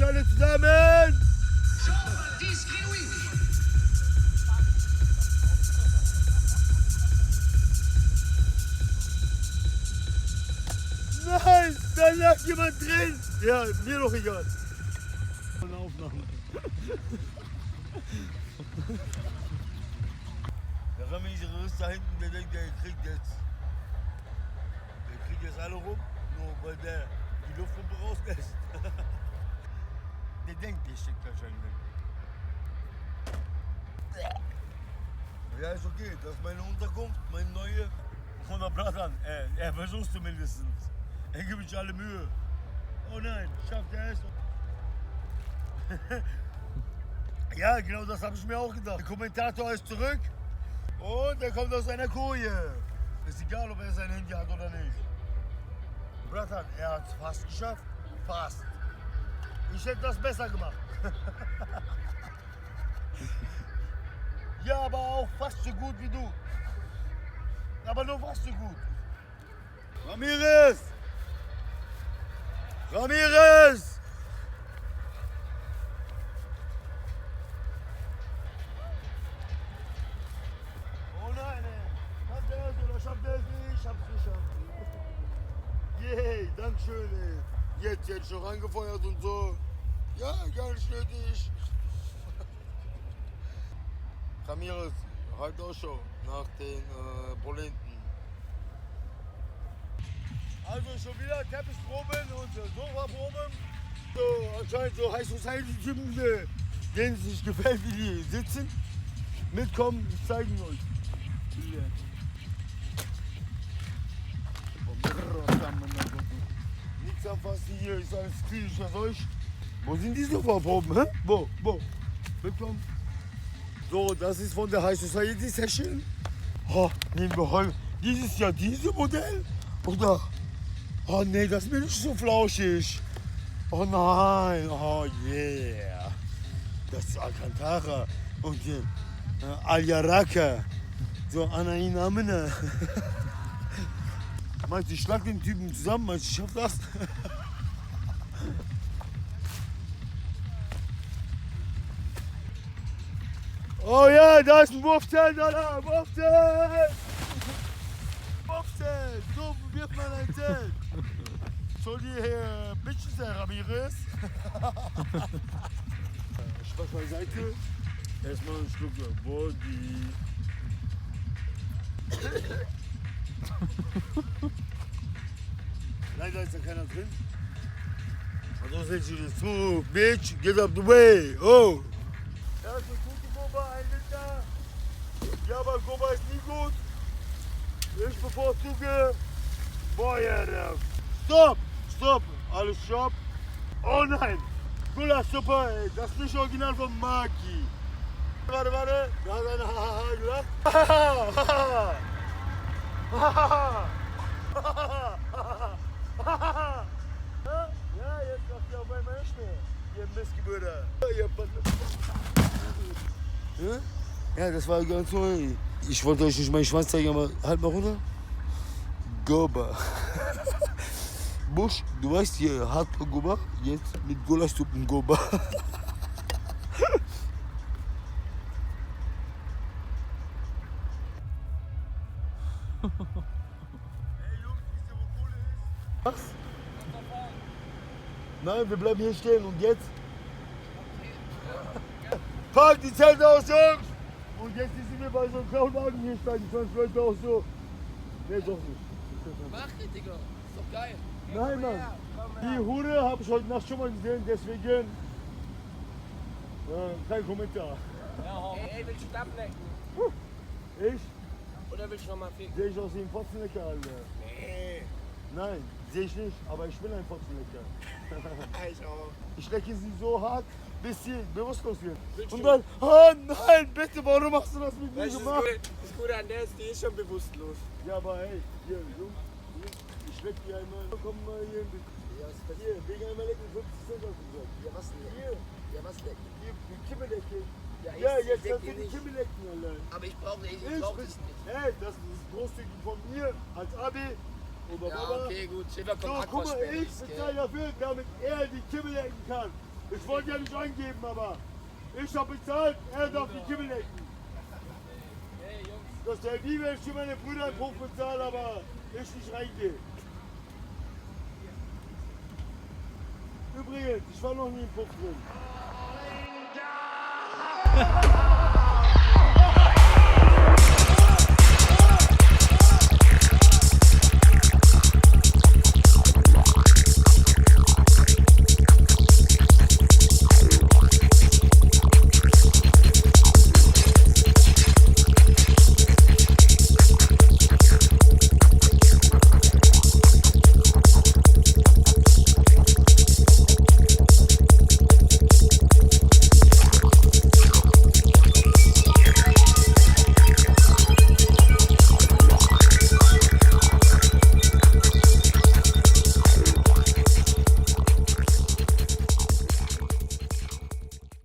Jetzt alle zusammen! Nein, da lag jemand drin! Ja, mir doch egal. Eine Aufnahme. Der Remisere ist da hinten, der denkt, der kriegt jetzt alle rum, nur weil der die Luftpumpe rauslässt. Der denkt, der steckt wahrscheinlich. Ja, ist okay, das ist meine Unterkunft, meine neue. Von der Bratan, er versucht zumindest. Er gibt sich alle Mühe. Oh nein, schafft er es? Ja, genau das habe ich mir auch gedacht. Der Kommentator ist zurück und er kommt aus seiner Koje. Ist egal, ob er sein Handy hat oder nicht. Bratan, er hat es fast geschafft. Fast. Ich hätte das besser gemacht. Ja, aber auch fast so gut wie du. Aber nur fast so gut. Ramirez! Ramirez! Oh nein, ey. Schafft er es oder schafft er es nicht? Ich hab's geschafft. Yay, Dankeschön, ey. Jetzt schon angefeuert und so. Ja, gar nicht nötig. Ramirez, halt auch schon nach den Polenten. Also schon wieder Teppichproben und Sofaproben. So, anscheinend so High Society-Typen, denen es nicht gefällt, wie die sitzen. Mitkommen, ich zeige ihn euch. Nichts anfassen hier, ist alles kritisch für euch. Wo sind die Sofaproben, hä? Wo? Mitkommen. So, das ist von der High Society Session. Oh, nehmen wir heute dieses Jahr dieses Modell. Oder? Oh nee, das ist mir nicht so flauschig. Oh nein, oh yeah. Das ist Alcantara und Al-Yaraka. So, Anain Amina. Meinst du, ich schlag den Typen zusammen? Meinst du, ich schaff das? Oh ja, da ist ein Wurfzelt, Alter! Wurfzelt! Wurfzelt! So wirft man ein Zelt! Soll die hier Bitches, Herr Ramirez? Spaß beiseite. Erstmal ein Schluck Body. Leider ist da keiner drin. Also sind sie das zu, bitch, get up the way, oh! Ja, ist eine gute Goba, 1 Liter. Ja, aber Goba ist nie gut. Ich bevorzuge Feuer. Stopp, alles stopp. Oh nein, Gulaschsuppe, ey, das ist nicht original von Maki. Warte, da hat einer Haha gelacht. Ja, jetzt lacht ihr auf einmal nicht mehr. Ihr Missgebürde. Ja, das war ganz neu. Ich wollte euch nicht meinen Schwanz zeigen, aber halt mal runter. Goba. Busch, du weißt hier, Hardcore Goba, jetzt mit Gulaschsuppen Goba. Was? Nein, wir bleiben hier stehen und jetzt? Park die Zelte aus, Jungs! Und jetzt sind wir bei so einem Clownwagen hier steigen 20 Leute auch so. Nee, doch nicht. Mach nicht, Digga. Ist doch geil. Nein, Mann. Die Hure habe ich heute Nacht schon mal gesehen, deswegen kein Kommentar. Ja, ey, willst du ablecken? Ich? Oder willst du nochmal ficken? Sehe ich aus wie ein Fotzenlecker, Alter? Nee. Nein, sehe ich nicht, aber ich bin ein Fotzenlecker. Ich auch. Ich lecke sie so hart, bis sie bewusstlos wird. Willst Und du? dann, oh nein, bitte, warum hast du das mit mir Weißt du, gemacht? das Gute an der ist, die ist schon bewusstlos. Ja, aber hey, hier, Jungs, ich leck dir einmal. Komm mal hier, hier, wegen einmal lecken, 50 Cent auf den Sack. Ja, was denn? Hier, Ja, was lecken? hier, die Kimme lecken. Ja, Ja, ich jetzt leck kannst die du die nicht. Kimme lecken, Alter. Aber ich brauche es nicht. Hey, das ist großzügig von mir als Abi oder Ja, Baba. okay, gut. Silber So, kommt guck mal, Aquasperr. ich bezahle dafür, damit er die Kimme lecken kann. Ich wollte ja nicht angeben, aber ich habe bezahlt, er darf die Kimmel lecken. Das wäre wie wenn ich für meine Brüder einen Puff bezahle, aber ich nicht reingehe. Übrigens, ich war noch nie im Puff drin.